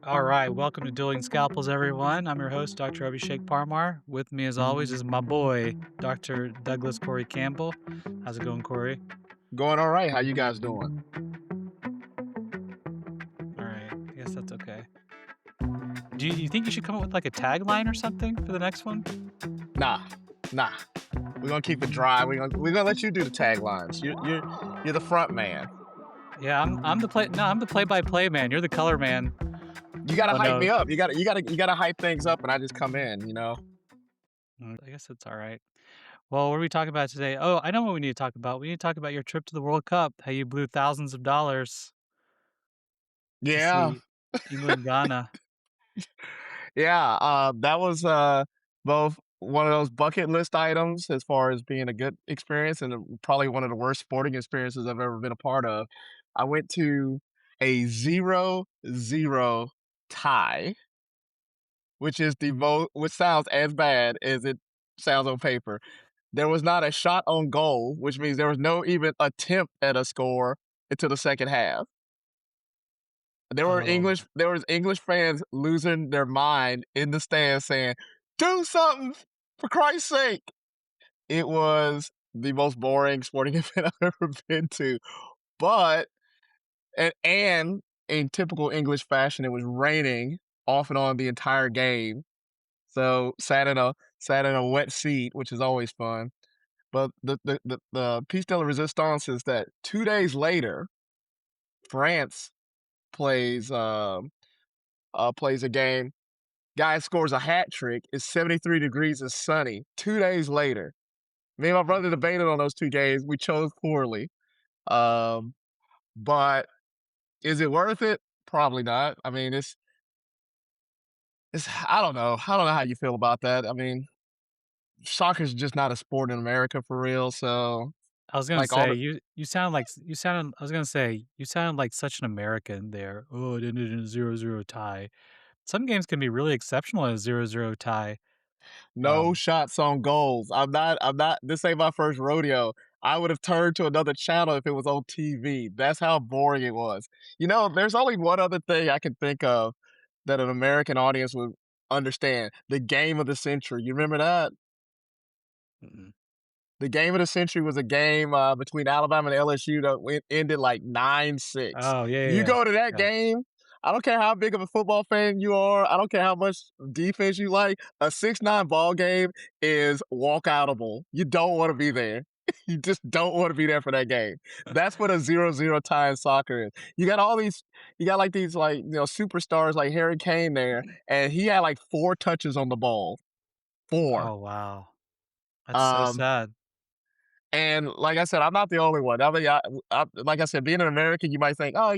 All right, welcome to Dueling Scalpels, everyone. I'm your host, Dr. Abhishek Parmar. With me, as always, is my boy, Dr. Douglas Corey Campbell. How's it going, Corey? Going all right. How you guys doing? All right, I guess that's okay. Do you think you should come up with like a tagline or something for the next one? Nah, nah. We're gonna keep it dry. We're gonna let you do the taglines. You're the front man. Yeah, I'm the play. No, I'm the play-by-play man. You're the color man. You gotta Oh hype no, me up. You gotta hype things up, and I just come in. I guess it's all right. Well, what are we talking about today? Oh, I know what we need to talk about. We need to talk about your trip to the World Cup. How you blew thousands of dollars to Yeah, see England, Ghana. yeah. That was both one of those bucket list items as far as being a good experience, and probably one of the worst sporting experiences I've ever been a part of. I went to a 0-0 tie, which is which sounds as bad as it sounds on paper. There was not a shot on goal, which means there was no even attempt at a score until the second half. Oh, There was English fans losing their mind in the stands saying, "Do something for Christ's sake." It was the most boring sporting event I've ever been to. But and in typical English fashion, it was raining off and on the entire game. So sat in a wet seat, which is always fun. But the piece de la resistance is that 2 days later, France plays, plays a game. Guy scores a hat trick. It's 73 degrees and sunny. 2 days later. Me and my brother debated on those 2 games. We chose poorly. Um, but is it worth it? Probably not. I mean, it's I don't know. I don't know how you feel about that. I mean, soccer's just not a sport in America for real, so, I was gonna like, all say the you sound like you sounded. I was gonna say you sound like such an American there. Oh, it ended in a 0-0 tie. Some games can be really exceptional in a 0-0 tie. No Um, shots on goals. I'm not this ain't my first rodeo. I would have turned to another channel if it was on TV. That's how boring it was. There's only one other thing I can think of that an American audience would understand. The game of the century. You remember that? mm-mm. The game of the century was a game between Alabama and LSU that ended like 9-6. Oh, yeah, yeah, You yeah. go to that Yeah. game, I don't care how big of a football fan you are, I don't care how much defense you like, a 6-9 ball game is walkoutable. You don't want to be there. You just don't want to be there for that game. That's what a 0-0 tie in soccer is. You got like these superstars like Harry Kane there, and he had like 4 touches on the ball. 4. Oh, wow. That's so Um, sad. And like I said, I'm not the only one. I mean, like I said, being an American, you might think, oh,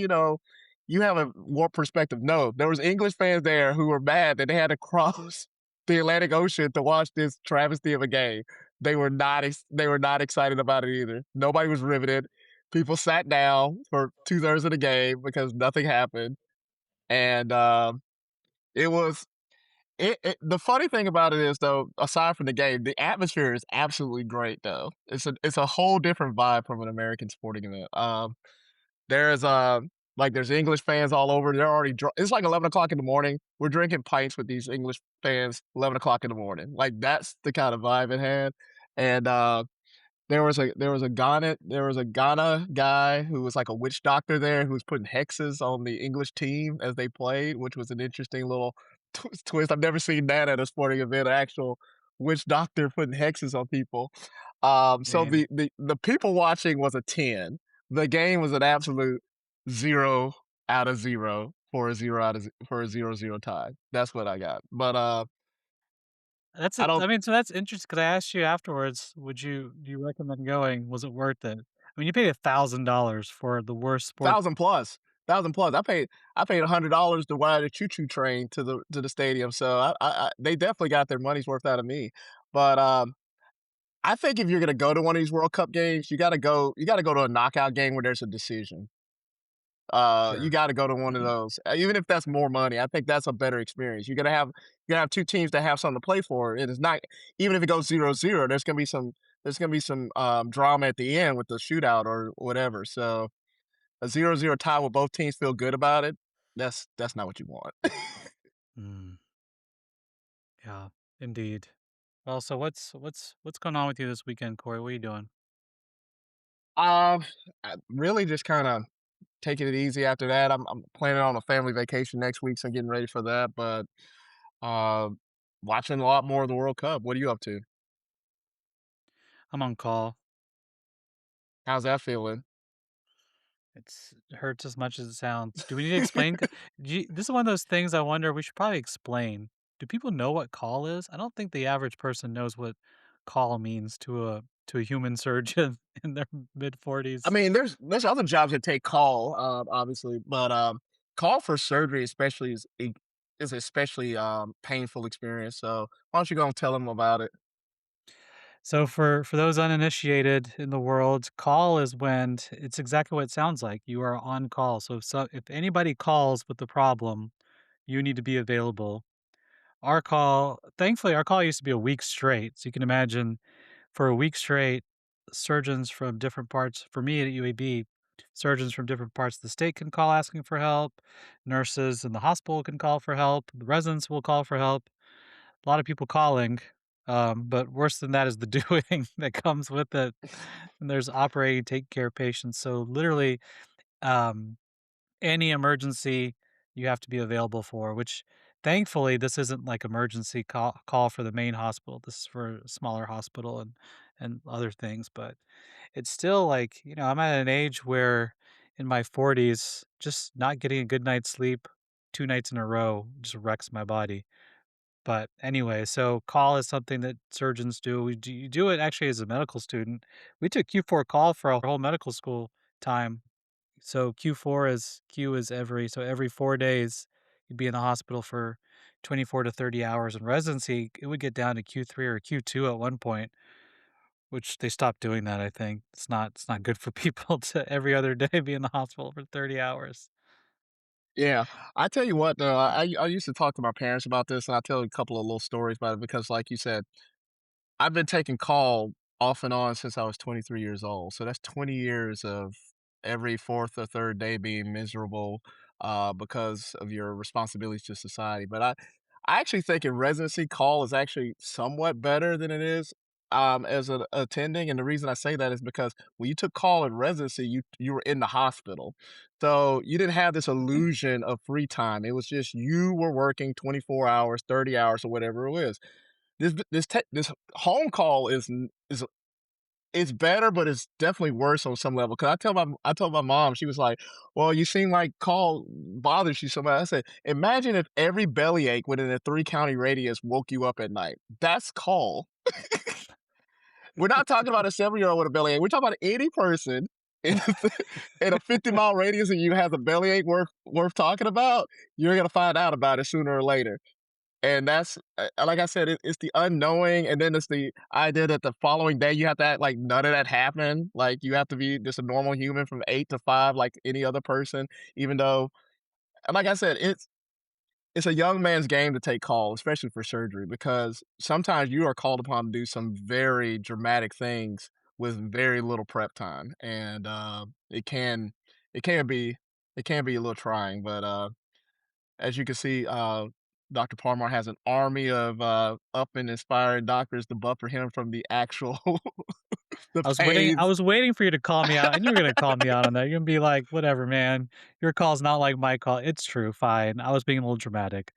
you have a warped perspective. No, there was English fans there who were mad that they had to cross the Atlantic Ocean to watch this travesty of a game. They were not excited about it either. Nobody was riveted. People sat down for 2/3 of the game because nothing happened, and it was the funny thing about it is though, aside from the game, the atmosphere is absolutely great though. It's a whole different vibe from an American sporting event. There's there's English fans all over. They're already it's like 11 o'clock in the morning. We're drinking pints with these English fans 11 o'clock in the morning. Like that's the kind of vibe it had. And there was a Ghana guy who was like a witch doctor there who was putting hexes on the English team as they played, which was an interesting little twist. I've never seen that at a sporting event, an actual witch doctor putting hexes on people. So Man. the people watching was a 10. The game was an absolute 0 out of 0 for a 0-0 tie. That's what I got. But That's I it. don't I mean, so that's interesting because I asked you afterwards, do you recommend going? Was it worth it? I mean, you paid $1,000 for the worst sport. 1,000 plus. 1,000 plus. I paid $100 to ride a choo-choo train to the stadium, so they definitely got their money's worth out of me. But, I think if you're gonna go to one of these World Cup games, you gotta go to a knockout game where there's a decision. You Sure. gotta go to one of those. Even if that's more money, I think that's a better experience. You're gonna have 2 teams that have something to play for. It is not even if it goes 0-0, there's gonna be some drama at the end with the shootout or whatever, so a 0-0 tie where both teams feel good about it. That's not what you want. Mm, yeah, indeed. Well, so what's going on with you this weekend, Corey? What are you doing? Um, really just kind of taking it easy after that. I'm planning on a family vacation next week, so getting ready for that. But uh, watching a lot more of the World Cup. What are you up to? I'm on call. How's that feeling? It hurts as much as it sounds. Do we need to explain? This is one of those things I wonder we should probably explain. Do people know what call is? I don't think the average person knows what call means to a human surgeon in their mid I 40s. mean, there's other jobs that take call, obviously, but call for surgery especially is especially painful experience. So why don't you go and tell them about it? So for those uninitiated in the world, call is when it's exactly what it sounds like. You are on call. So if anybody calls with the problem, you need to be available. Our call, thankfully, our call used to be a week straight. So you can imagine for a week straight, surgeons from different parts, for me at UAB, surgeons from different parts of the state can call asking for help. Nurses in the hospital can call for help. The residents will call for help. A lot of people calling, but worse than that is the doing that comes with it. And there's operating, taking care of patients. So literally, um, any emergency you have to be available for, which thankfully this isn't like emergency call for the main hospital. This is for a smaller hospital and other things, but it's still like, I'm at an age where in my 40s, just not getting a good night's sleep 2 nights in a row just wrecks my body. But anyway, so call is something that surgeons do. You do it actually as a medical student. We took Q4 call for our whole medical school time. So Q is every 4 days, you'd be in the hospital for 24 to 30 hours. In residency, it would get down to Q3 or Q2 at one point, which they stopped doing that, I think. It's not good for people to every other day be in the hospital for 30 hours. Yeah, I tell you what though, I used to talk to my parents about this, and I tell a couple of little stories about it because, like you said, I've been taking call off and on since I was 23 years old, so that's 20 years of every 4th or 3rd day being miserable, because of your responsibilities to society, but I actually think in residency, call is actually somewhat better than it is, as an attending, and the reason I say that is because when you took call in residency, you were in the hospital, so you didn't have this illusion of free time, it was just you were working 24 hours, 30 hours, or whatever it was. This home call is it's better, but it's definitely worse on some level. Cause I told my mom, she was like, "Well, you seem like call bothers you so much." I said, "Imagine if every bellyache within a 3-county radius woke you up at night. That's call." We're not talking about a 7-year-old with a bellyache. We're talking about any person in in a 50-mile radius and you have a bellyache worth talking about, you're gonna find out about it sooner or later. And that's like I said, it's the unknowing, and then it's the idea that the following day you have to act like none of that happened. Like you have to be just a normal human from 8 to 5, like any other person. Even though, and like I said, it's a young man's game to take call, especially for surgery, because sometimes you are called upon to do some very dramatic things with very little prep time, and it can be it can be a little trying, but as you can see, Dr. Parmar has an army of, up and inspiring doctors to buffer him from the actual the I pains. was waiting for you to call me out, and you were gonna call me out on that. You're gonna be like, "Whatever, man. Your call's not like my call." It's true, fine. I was being a little dramatic.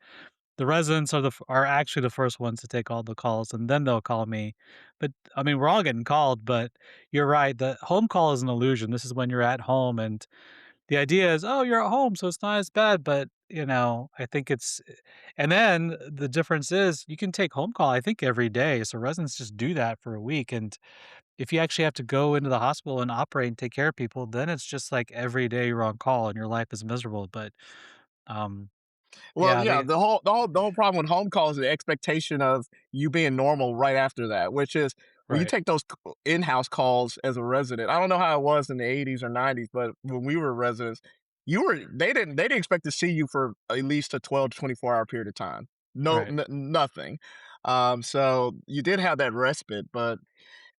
The residents are actually the first ones to take all the calls, and then they'll call me. But, I mean, we're all getting called, but you're right, the home call is an illusion. This is when you're at home, and the idea is, "Oh, you're at home, so it's not as bad," but, I think and then the difference is you can take home call, I think, every day, so residents just do that for a week, and if you actually have to go into the hospital and operate and take care of people, then it's just like every day you're on call and your life is miserable, but, um, Well, yeah, yeah, they the whole problem with home calls is the expectation of you being normal right after that, which is when you right, take those in-house calls as a resident. I don't know how it was in the 80s or 90s, but when we were residents, they didn't expect to see you for at least a 12 to 24-hour period of time. No, right. nothing. So you did have that respite, but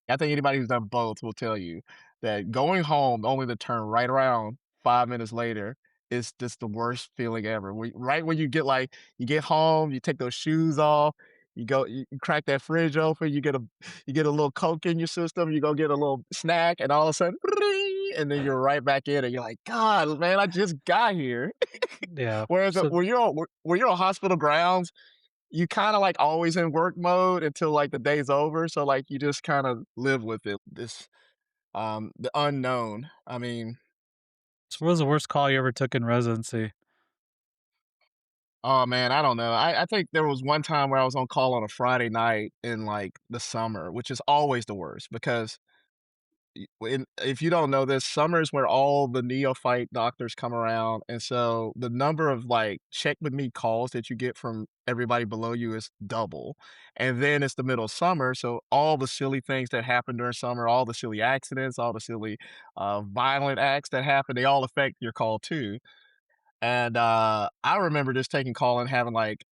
I think anybody who's done both will tell you that going home only to turn right around 5 minutes later it's just the worst feeling ever. Right when you get like you get home, you take those shoes off, you crack that fridge open, you get a little Coke in your system, you go get a little snack, and all of a sudden, and then you're right back in it. You're like, God, man, I just got here. Yeah. Whereas So when you're on hospital grounds, you kind of like always in work mode until like the day's over. So like you just kind of live with it. The unknown. I mean, so what was the worst call you ever took in residency? oh man, I don't know. I think there was one time where I was on call on a Friday night in like the summer, which is always the worst because if you don't know this, summer is where all the neophyte doctors come around, and so the number of like check with me calls that you get from everybody below you is double. And then it's the middle of summer, so all the silly things that happen during summer, all the silly accidents, all the silly violent acts that happen, they all affect your call too. And I remember just taking call and having like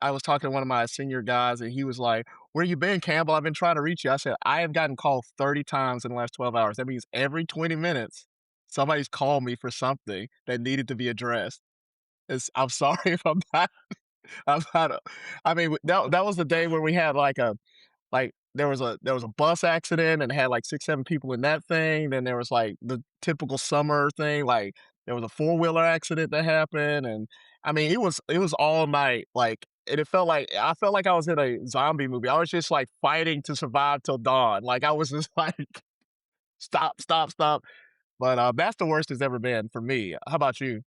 I was talking to one of my senior guys, and he was like, "Where you been, Campbell? I've been trying to reach you." I said, "I have gotten called 30 times in the last 12 hours. That means every 20 minutes, somebody's called me for something that needed to be addressed. I'm sorry if I'm not I mean, that was the day where we had like, there was a bus accident and had, like, 6, 7 people in that thing, then there was, like, the typical summer thing, like, there was a four-wheeler accident that happened, and, I mean, it was all night, like, and it felt like I felt like I was in a zombie movie. I was just, like, fighting to survive till dawn, like, I was just like, "Stop, stop, stop," but, that's the worst it's ever been for me. How about you?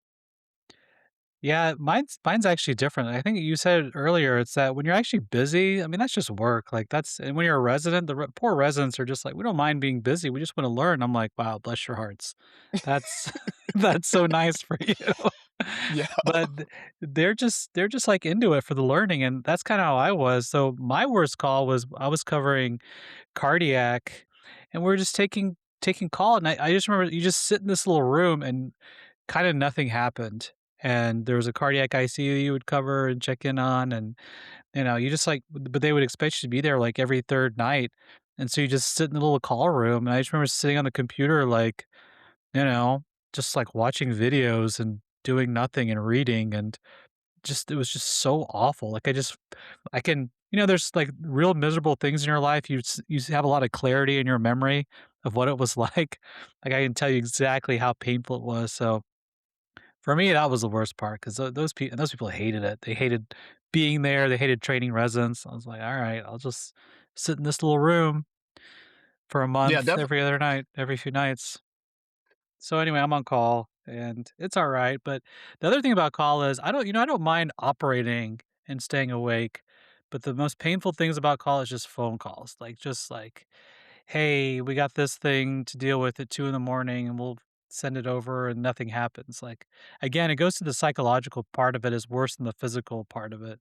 Yeah, mine's actually different. I think you said it earlier, it's that when you're actually busy, I mean, that's just work. Like that's and when you're a resident, poor residents are just like, we don't mind being busy. We just want to learn. I'm like, wow, bless your hearts. That's that's so nice for you. Yeah. But they're just like into it for the learning, and that's kind of how I was. So my worst call was I was covering cardiac, and we're just taking call, and I just remember you just sit in this little room and kinda nothing happened, and there was a cardiac ICU you would cover and check in on, and, you just, like but they would expect you to be there, like, every 3rd night, and so you just sit in the little call room, and I just remember sitting on the computer, like, you know, just, like, watching videos and doing nothing and reading, and just it was just so awful, like, I can there's, like, real miserable things in your life, you have a lot of clarity in your memory of what it was like, I can tell you exactly how painful it was, so for me, that was the worst part 'cause those people hated it. They hated being there, they hated training residents. I was like, "Alright, I'll just sit in this little room for a Yeah, month definitely. every other night, every few nights." So anyway, I'm on call and it's alright, but the other thing about call is I don't mind operating and staying awake, but the most painful things about call is just phone calls, just like, "Hey, we got this thing to deal with at 2 in the morning and we'll send it over," and nothing happens. Like, again, it goes to the psychological part of it is worse than the physical part of it.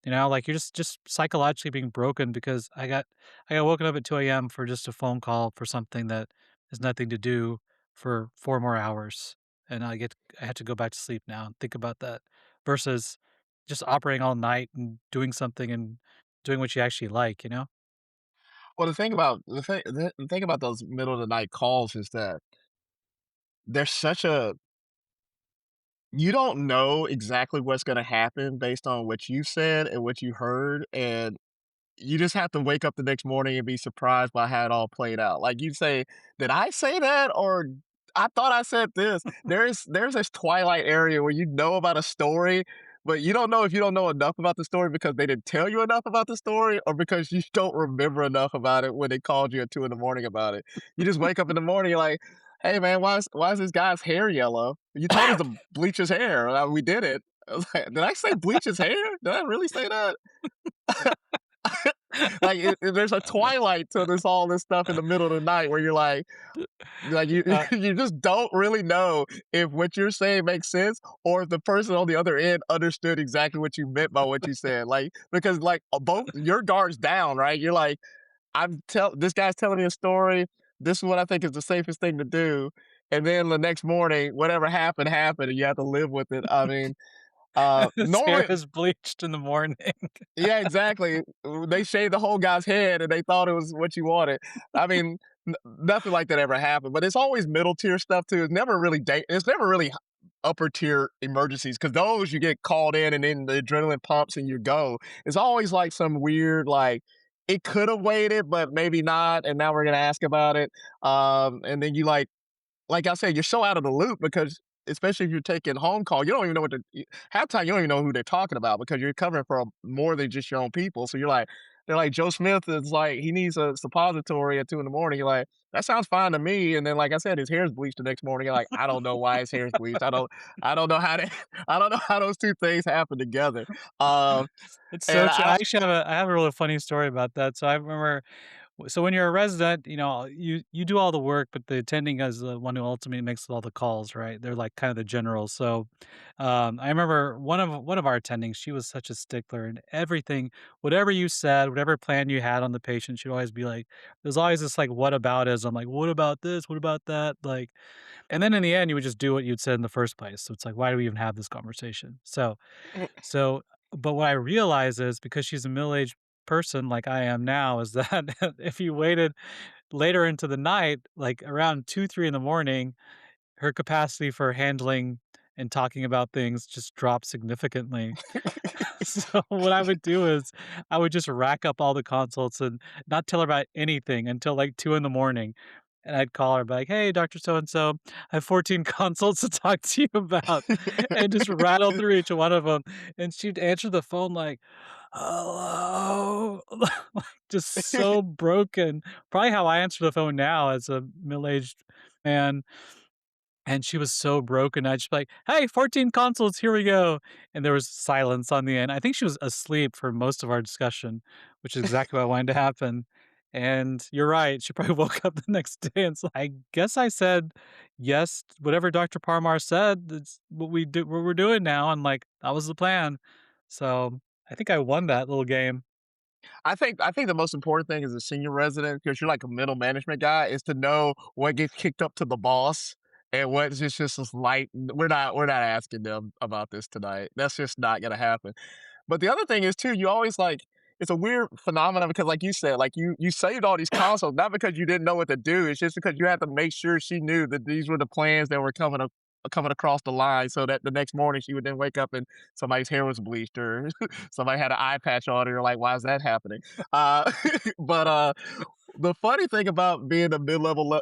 Like you're just psychologically being broken because I got woken up at 2 a.m. for just a phone call for something that has nothing to do for 4 more hours, and I have to go back to sleep now and think about that versus just operating all night and doing something and doing what you actually like, you know? Well, the thing about those middle of the night calls is that there's such a you don't know exactly what's gonna happen based on what you said and what you heard, and you just have to wake up the next morning and be surprised by how it all played out. Like, you say, "Did I say that?" Or, "I thought I said this." There's this twilight area where you know about a story, but you don't know if you don't know enough about the story because they didn't tell you enough about the story or because you don't remember enough about it when they called you at 2 in the morning about it. You just wake up in the morning, you're like, "Hey, man, why is this guy's hair yellow?" "You told us to bleach his hair." We did it." I was like, "Did I say bleach his hair? Did I really say that?" Like, there's a twilight to all this stuff in the middle of the night where you're like you Uh, you just don't really know if what you're saying makes sense or if the person on the other end understood exactly what you meant by what you said. Like, because like both your guard's down, right? You're like, this guy's telling me a story. This is what I think is the safest thing to do. And then the next morning, whatever happened, happened, and you have to live with it. I mean, his hair normally is bleached in the morning. yeah, exactly. They shaved the whole guy's head and they thought it was what you wanted. I mean, nothing like that ever happened, but it's always middle tier stuff too. It's never really upper tier emergencies because those you get called in and then the adrenaline pumps and you go. It's always like some weird like it could have waited, but maybe not, and now we're gonna ask about it. And then you like I said, you're so out of the loop because especially if you're taking home call, you don't even know what half time you don't even know who they're talking about because you're covering for more than just your own people. So you're like, they're like Joe Smith is like he needs a suppository at 2 in the morning. You're like, that sounds fine to me. And then like I said, his hair's bleached the next morning. You're like, I don't know why his hair's bleached. I don't know how I don't know how those two things happen together. Um, It's so and true. I I actually have a really funny story about that. So I remember so when you're a resident, you do all the work, but the attending is the one who ultimately makes all the calls, right? They're like kind of the generals. So I remember one of our attendings, she was such a stickler and everything, whatever you said, whatever plan you had on the patient, she'd always be like, there's always this like whataboutism, like, what about this? What about that? Like, and then in the end, you would just do what you'd said in the first place. So it's like, why do we even have this conversation? So, but what I realize is because she's a middle-aged person like I am now, is that if you waited later into the night, like around 2, 3 in the morning, her capacity for handling and talking about things just dropped significantly. So what I would do is I would just rack up all the consults and not tell her about anything until like 2 in the morning. And I'd call her, be like, "Hey, Doctor So and so, I have 14 consults to talk to you about," and just rattle through each one of them. And she'd answer the phone like, "Hello," like just so broken. Probably how I answer the phone now as a middle-aged man. And she was so broken, I'd just be like, "Hey, 14 consoles, here we go." And there was silence on the end. I think she was asleep for most of our discussion, which is exactly what I wanted to happen. And you're right, she probably woke up the next day and so "I guess I said yes, whatever Dr. Parmar said, that's what we're doing now," and, like, that was the plan. So, I think I won that little game. I think the most important thing as a senior resident, because you're like a middle management guy, is to know what gets kicked up to the boss and what's just this light. We're not asking them about this tonight. That's just not gonna happen. But the other thing is too, you always like it's a weird phenomenon because like you said, like you saved all these consoles, not because you didn't know what to do, it's just because you had to make sure she knew that these were the plans that were coming across the line so that the next morning she would then wake up and somebody's hair was bleached or somebody had an eye patch on it. You're like, why is that happening? But the funny thing about being a mid-level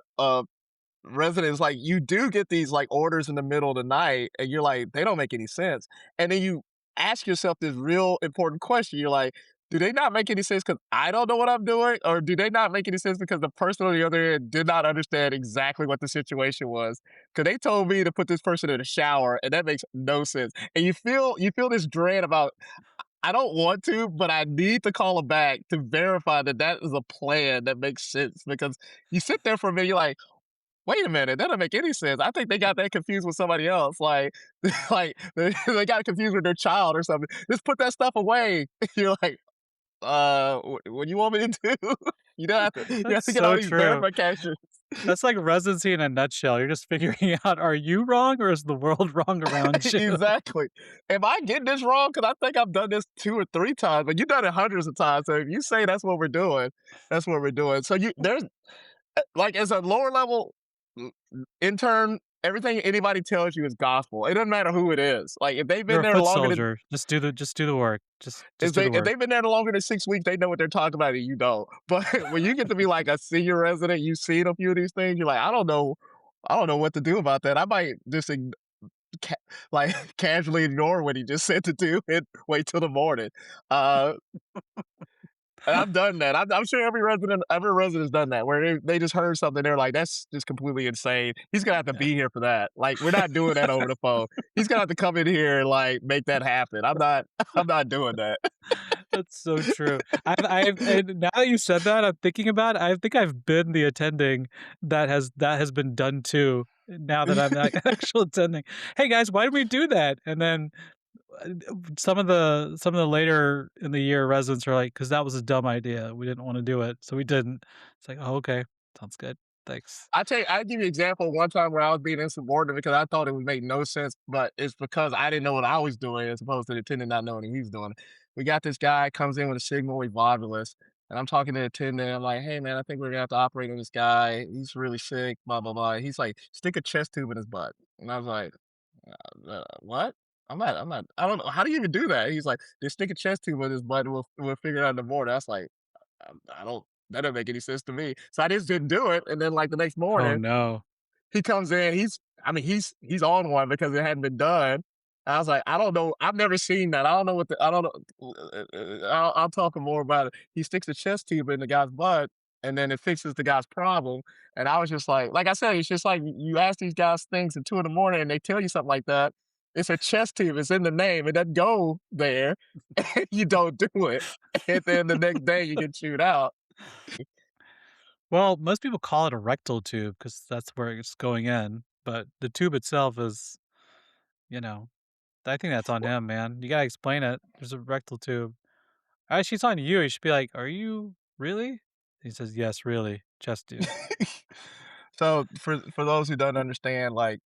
residents, like, you do get these, like, orders in the middle of the night, and you're like, "They don't make any sense." And then you ask yourself this real important question. You're like, "Do they not make any sense because I don't know what I'm doing, or do they not make any sense because the person on the other end did not understand exactly what the situation was? Because they told me to put this person in a shower, and that makes no sense." And you feel this dread about, "I don't want to, but I need to call them back to verify that that is a plan that makes sense," because you sit there for a minute, you're like, wait a minute, that doesn't make any sense. I think they got that confused with somebody else. Like, like they got confused with their child or something. Just put that stuff away. You're like, what do you want me to do? You have That's to get all so these true. verifications. That's like residency in a nutshell. You're just figuring out, are you wrong or is the world wrong around you? Exactly. Am I getting this wrong? Because I think I've done this 2 or 3 times, but you've done it hundreds of times. So if you say that's what we're doing, that's what we're doing. So there's like as a lower level intern, everything anybody tells you is gospel. It doesn't matter who it is. Like if they've You're been a there foot longer than soldier. Just do the work. Just do the if work. they've been there longer than 6 weeks, they know what they're talking about and you don't. But when you get to be like a senior resident, you've seen a few of these things, you're like, I don't know what to do about that. I might just ca- like casually ignore what he just said to do and wait till the morning. Uh, and I've done that. I'm sure every resident's done that, where they just heard something, they're like, "That's just completely insane. He's gonna have to be here for that. Like, we're not doing that over the phone. He's gonna have to come in here and like make that happen. I'm not. I'm not doing that." That's so true. I've and now that you said that, I'm thinking about it, I think I've been the attending that has been done too, now that I'm not actual attending. "Hey, guys, why did we do that?" And then, uh, some of the later in the year residents are like, "'Cause that was a dumb idea. We didn't wanna do it, so we didn't." It's like, "Oh, okay. Sounds good. Thanks." I give you an example one time where I was being insubordinate because I thought it would make no sense, but it's because I didn't know what I was doing as opposed to the attendant not knowing he was doing it. We got this guy comes in with a sigmoid volvulus, and I'm talking to the attendant. I'm like, "Hey man, I think we're gonna have to operate on this guy. He's really sick, blah blah blah." He's like, "Stick a chest tube in his butt," and I was like, What? I don't know. How do you even do that? He's like, just stick a chest tube in his butt and we'll figure it out in the morning. I was like, I don't, that doesn't make any sense to me. So I just didn't do it. And then like the next Oh, morning, no. he comes in, he's on one because it hadn't been done. I was like, I don't know. I've never seen that. I don't know what the I don't know. I'll talk more about it. He sticks a chest tube in the guy's butt, and then it fixes the guy's problem. And I was just like I said, it's just like you ask these guys things at 2 in the morning, and they tell you something like that. It's a chest tube. It's in the name. It doesn't go there. And you don't do it. And then the next day you get chewed out. Well, most people call it a rectal tube because that's where it's going in, but the tube itself is, you know, I think that's on him, man. You gotta explain it. There's a rectal tube. Actually, it's on you. You should be like, "Are you really?" He says, "Yes, really. Chest tube." So for those who don't understand, like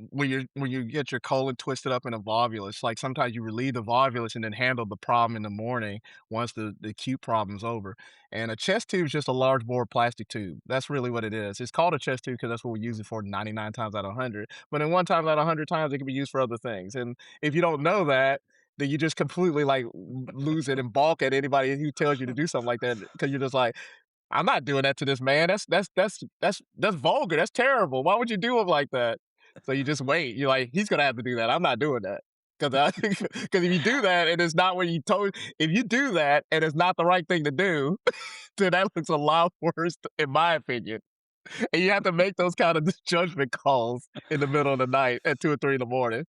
when you get your colon twisted up in a volvulus, like sometimes you relieve the volvulus and then handle the problem in the morning once the acute problem's over. And a chest tube is just a large bore plastic tube. That's really what it is. It's called a chest tube because that's what we use it for 99 times out of 100. But in one time out of 100 times, it can be used for other things. And if you don't know that, then you just completely like lose it and balk at anybody who tells you to do something like that because you're just like, I'm not doing that to this man. That's vulgar. That's terrible. Why would you do him like that? So you just wait. You're like, he's gonna have to do that. I'm not doing that. Because if you do that and it's not what you told, if you do that and it's not the right thing to do, then that looks a lot worse, in my opinion. And you have to make those kind of judgment calls in the middle of the night at 2 or 3 in the morning.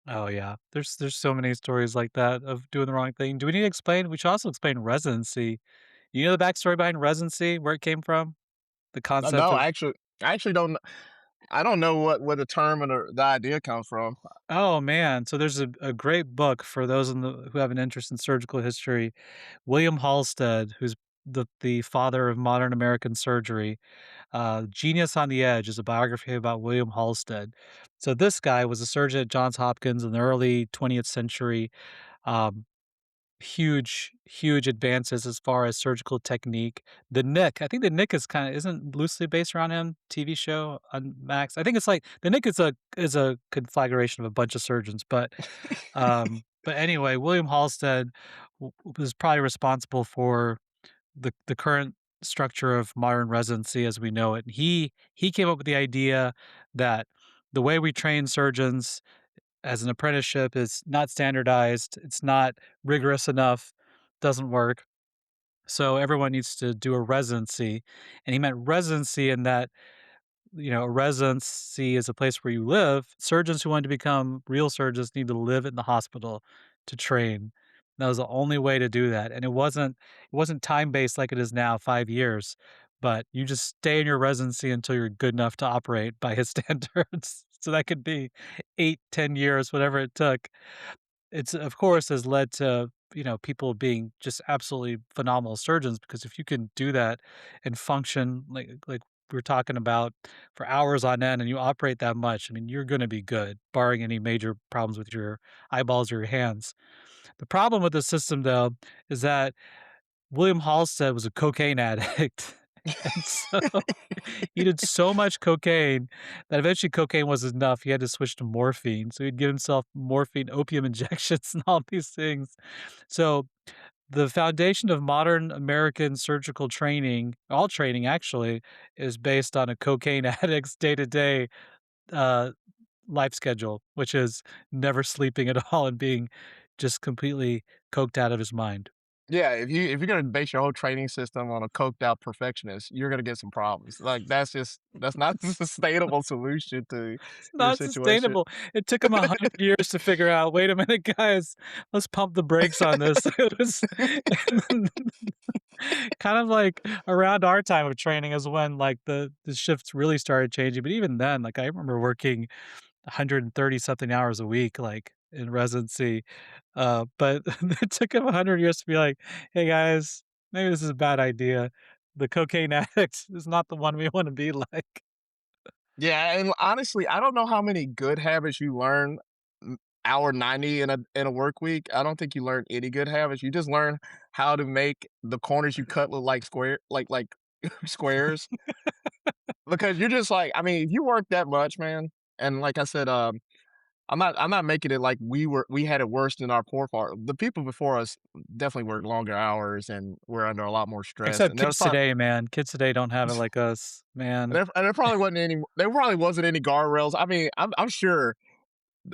Oh, yeah. There's so many stories like that of doing the wrong thing. Do we need to explain? We should also explain residency. You know the backstory behind residency, where it came from? The concept No, of I actually don't. I don't know where the term and the idea comes from. oh, man. So there's a great book for those who have an interest in surgical history. William Halsted, who's the father of modern American surgery. Genius on the Edge is a biography about William Halsted. So this guy was a surgeon at Johns Hopkins in the early 20th century. Um, huge advances as far as surgical technique. The Nick, I think the Nick is kinda isn't loosely based around him, TV show on Max. I think it's like the Nick is a conflagration of a bunch of surgeons, but anyway, William Halsted was probably responsible for the current structure of modern residency as we know it. He came up with the idea that the way we train surgeons as an apprenticeship is not standardized, it's not rigorous enough, doesn't work. So everyone needs to do a residency. And he meant residency in that, a residency is a place where you live. Surgeons who want to become real surgeons need to live in the hospital to train. That was the only way to do that. And it wasn't time based like it is now, 5 years. But you just stay in your residency until you're good enough to operate by his standards. So that could be 8, 10 years, whatever it took. It's of course has led to, people being just absolutely phenomenal surgeons because if you can do that and function like we're talking about for hours on end and you operate that much, I mean, you're gonna be good, barring any major problems with your eyeballs or your hands. The problem with the system though is that William Halsted was a cocaine addict. And so he did so much cocaine that eventually cocaine wasn't enough. He had to switch to morphine. So he'd give himself morphine, opium injections, and all these things. So the foundation of modern American surgical training, all training actually, is based on a cocaine addict's day to day life schedule, which is never sleeping at all and being just completely coked out of his mind. Yeah, if you're gonna base your whole training system on a coked out perfectionist, you're gonna get some problems. Like that's not a sustainable solution to It's your not situation. sustainable. It took him 100 years to figure out, "Wait a minute, guys, let's pump the brakes on this." It was kind of like around our time of training is when, like, the shifts really started changing, but even then, like, I remember working 130 something hours a week, like, in residency, but it took him 100 years to be like, "Hey, guys, maybe this is a bad idea. The cocaine addict is not the one we wanna be like." Yeah, and honestly, I don't know how many good habits you learn hour 90 in a work week. I don't think you learn any good habits. You just learn how to make the corners you cut look like squares. Because you're just like, I mean, if you work that much, man, and like I said, I'm not making it like we had it worse than our forefathers. The people before us definitely worked longer hours and were under a lot more stress, Except and there was kids probably today, man. Kids today don't have it like us, man. there probably wasn't any guardrails. I mean, I'm sure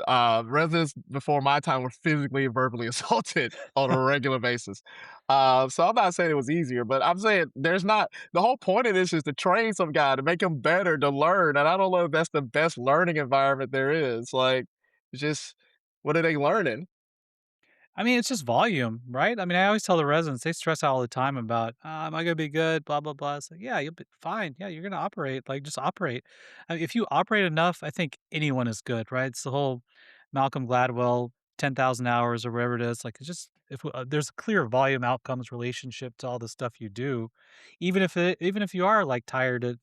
residents before my time were physically and verbally assaulted on a regular basis. So I'm not saying it was easier, but I'm saying there's not the whole point of this is to train some guy to make him better to learn. And I don't know if that's the best learning environment there is. Like, it's just what are they learning? I mean, it's just volume, right? I mean, I always tell the residents, they stress out all the time about, am I gonna be good? Blah, blah, blah. It's like, yeah, you'll be fine. Yeah, you're gonna operate. Like, just operate. I mean, if you operate enough, I think anyone is good, right? It's the whole Malcolm Gladwell, 10,000 hours or whatever it is. Like, it's just, if there's a clear volume outcomes relationship to all the stuff you do, even if you are like tired at,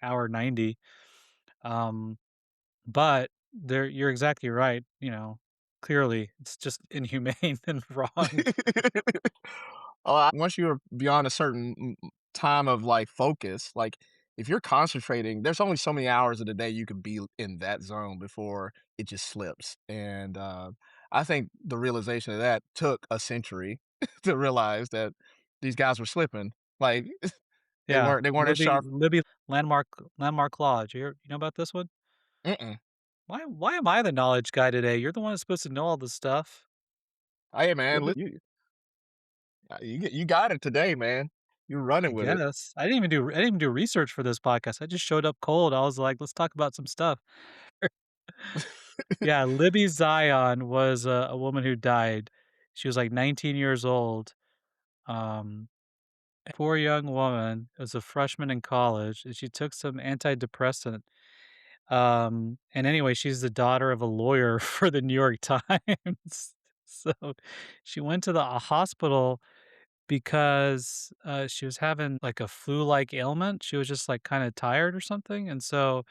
hour 90, um, but you're exactly right, clearly it's just inhumane and wrong. Once you're beyond a certain time of like focus, like if you're concentrating, there's only so many hours of the day you can be in that zone before it just slips. And I think the realization of that took a century to realize that these guys were slipping. Like Yeah, they weren't as Libby sharp. Libby Landmark Lodge. You know about this one? Mm-mm. Why am I the knowledge guy today? You're the one that's supposed to know all this stuff. Hey man, Libby you got it today, man. You're I running with it. guess. I didn't even do research for this podcast. I just showed up cold. I was like, "Let's talk about some stuff." Yeah, Libby Zion was a woman who died. She was, like, 19 years old. Um, Poor young woman, was a freshman in college, and she took some antidepressant. And anyway, she's the daughter of a lawyer for the New York Times. So, she went to the hospital because, she was having, like, a flu-like ailment. She was just, like, kinda tired or something, and so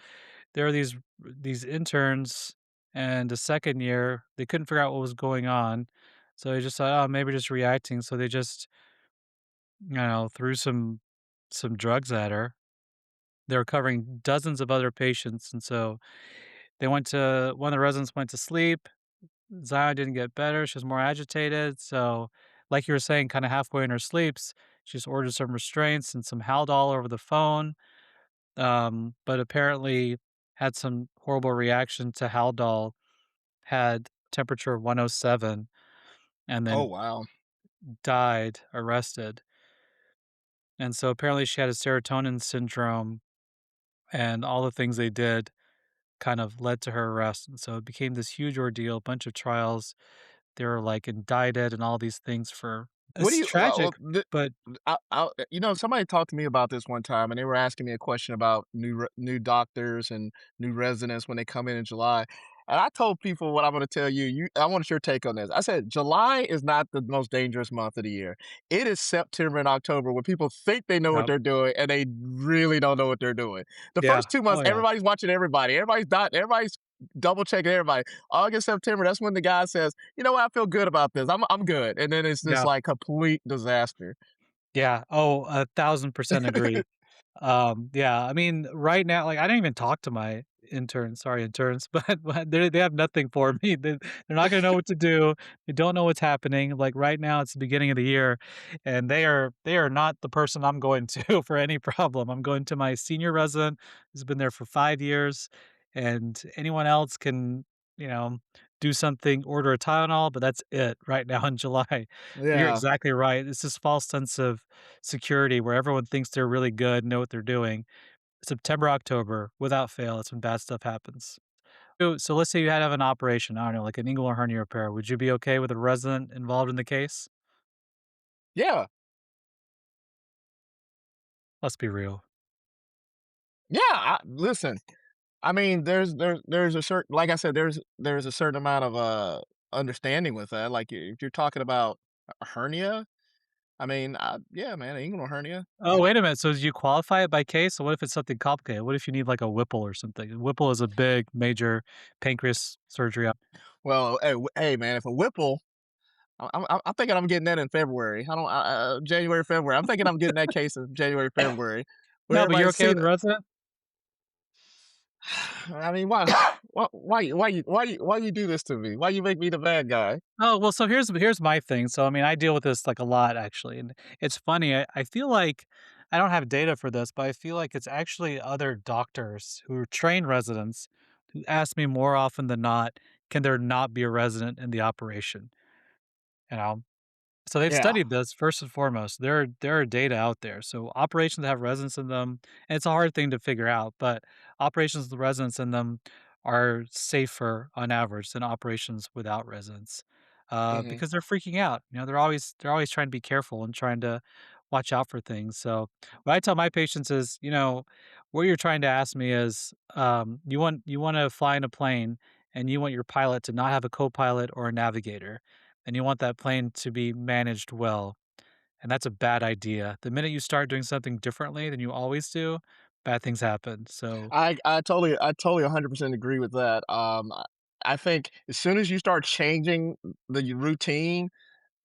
there are these interns and the second year, they couldn't figure out what was going on, so they just thought, "Oh, maybe just reacting," so they just, threw some drugs at her. They were covering dozens of other patients, and so one of the residents went to sleep. Zion didn't get better, she was more agitated, so, like you were saying, kinda halfway in her sleeps, she just ordered some restraints and some Haldol over the phone, but apparently had some horrible reaction to Haldol, had temperature of 107, and Oh then wow. died, arrested, and so apparently she had a serotonin syndrome, and all the things they did kind of led to her arrest, and so it became this huge ordeal, bunch of trials. They were, like, indicted and all these things for What do it's you tragic, but somebody talked to me about this one time, and they were asking me a question about new doctors and new residents when they come in July, and I told people what I'm gonna tell you. I want your take on this. I said, "July is not the most dangerous month of the year. It is September and October when people think they know what yep, they're doing, and they really don't know what they're doing. The yeah, first 2 oh, months, yeah, everybody's watching everybody. Everybody's double checking everybody. August, September, that's when the guy says, "You know what? I feel good about this. I'm good." And then it's just yeah, like complete disaster. yeah, oh, 1,000% agree. Yeah, I mean, right now, like, I didn't even talk to my interns, sorry, interns, but they have nothing for me. They're not gonna know what to do. They don't know what's happening. Like, right now, it's the beginning of the year, and they are not the person I'm going to for any problem. I'm going to my senior resident who's been there for 5 years, and anyone else can, you know, do something, order a Tylenol, but that's it right now in July. You're Yeah. exactly right. It's this false sense of security where everyone thinks they're really good, know what they're doing. September, October, without fail, it's when bad stuff happens. So let's say you had to have an operation, I don't know, like an inguinal hernia repair. Would you be okay with a resident involved in the case? Yeah. Let's be real. Yeah, listen, I mean, there's a certain like I said, there's a certain amount of, understanding with that, like, if you're talking about a hernia, I mean, yeah, man, inguinal hernia. Oh, wait a minute. So do you qualify it by case? So what if it's something complicated? What if you need like a Whipple or something? Whipple is a big, major pancreas surgery. Well, hey, man, if a Whipple I'm thinking I'm getting that in February. I don't January, February. I'm thinking I'm getting that case in January, February, where No, but you're everybody's okay seen with the resident? I mean, why you do this to me? Why you make me the bad guy? Oh, well, so here's my thing. So, I mean, I deal with this, like, a lot, actually, and it's funny, I feel like I don't have data for this, but I feel like it's actually other doctors who train residents who ask me more often than not, "Can there not be a resident in the operation?" You know? So they've Yeah. studied this first and foremost. There are data out there. So operations that have residents in them, and it's a hard thing to figure out, but operations with residents in them are safer on average than operations without residents, Hmm. because they're freaking out. You know, they're always trying to be careful and trying to watch out for things. So what I tell my patients is, what you're trying to ask me is, you want to fly in a plane and you want your pilot to not have a co-pilot or a navigator and you want that plane to be managed well, and that's a bad idea. The minute you start doing something differently than you always do, bad things happen. So, I totally 100% agree with that. I think as soon as you start changing the routine,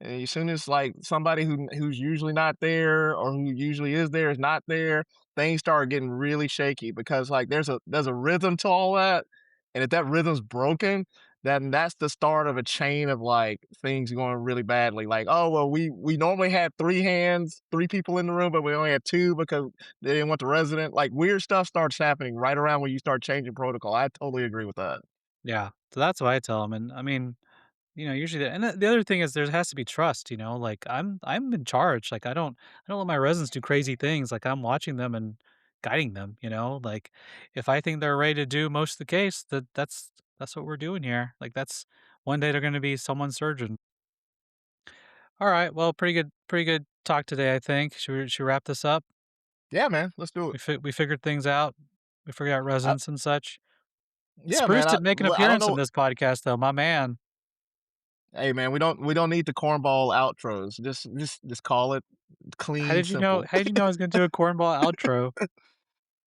and as soon as like somebody who's usually not there or who usually is there is not there, things start getting really shaky because like there's a rhythm to all that, and if that rhythm's broken, then that's the start of a chain of like things going really badly. Like, oh well, we normally had three people in the room, but we only had two because they didn't want the resident. Like weird stuff starts happening right around when you start changing protocol. I totally agree with that. yeah. So that's what I tell them, and I mean, usually the other thing is there has to be trust, like, I'm in charge, like, I don't let my residents do crazy things, like, I'm watching them and guiding them, like, if I think they're ready to do most of the case, that's what we're doing here, like, that's one day they're gonna be someone's surgeon. Alright, well, pretty good talk today, I think. Should we wrap this up? Yeah, man, let's do it. We figured things out. We figured out I, residents and such. yeah, Spruce man. didn't make an I don't appearance in know. this podcast, though, my man. Hey man, we don't need the cornball outros. Just call it How clean, did you know simple. how did you know I was gonna do a cornball outro?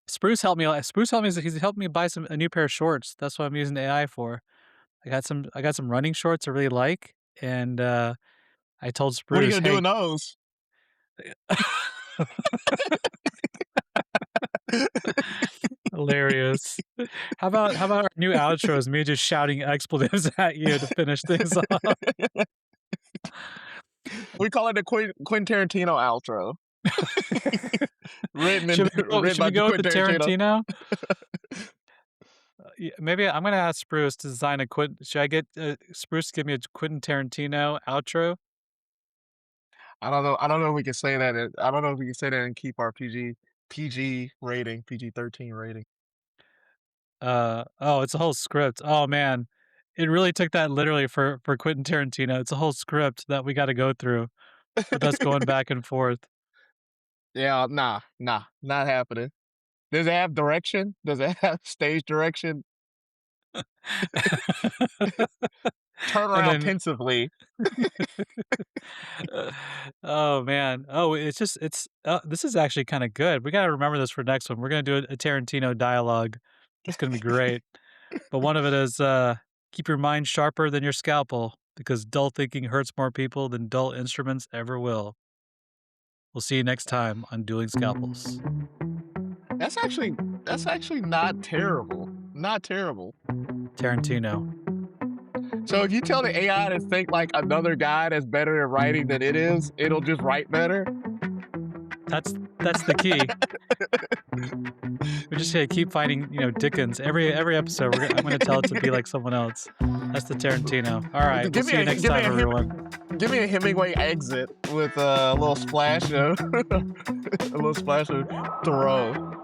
Spruce helped me, he's helped me buy a new pair of shorts. That's what I'm using AI for. I got some running shorts I really like, and, I told What are you Spruce, gonna do "Hey." in those? Hilarious. How about our new outro is me just shouting expletives at you to finish things off? We call it the Quentin Tarantino outro. written and Should we go written should by we go with the Quentin Tarantino. Tarantino? Yeah, maybe I'm gonna ask Spruce to design a Quentin should I get, Spruce to give me a Quentin Tarantino outro? I don't know if we can say that. I don't know if we can say that and keep our PG rating, PG-13 rating. Oh, it's a whole script. Oh, man. It really took that literally for Quentin Tarantino. It's a whole script that we gotta go through with us going back and forth. Yeah, nah, not happening. Does it have direction? Does it have stage direction? Turn And around then pensively. oh, man. Oh, this is actually kinda good. We gotta remember this for next one. We're gonna do a Tarantino dialogue. It's gonna be great. But one of it is, "Keep your mind sharper than your scalpel, because dull thinking hurts more people than dull instruments ever will." We'll see you next time on Dueling Scalpels. That's actually that's actually not terrible. Not terrible. Tarantino. So if you tell the AI to think like another guy that's better at writing than it is, it'll just write better. That's the key. We just gotta keep finding, Dickens. Every episode, I'm gonna tell it to be like someone else. That's the Tarantino. All right, we'll Give me see you a next time, everyone. give me a Hemingway exit with a little splash of a little splash of Thoreau.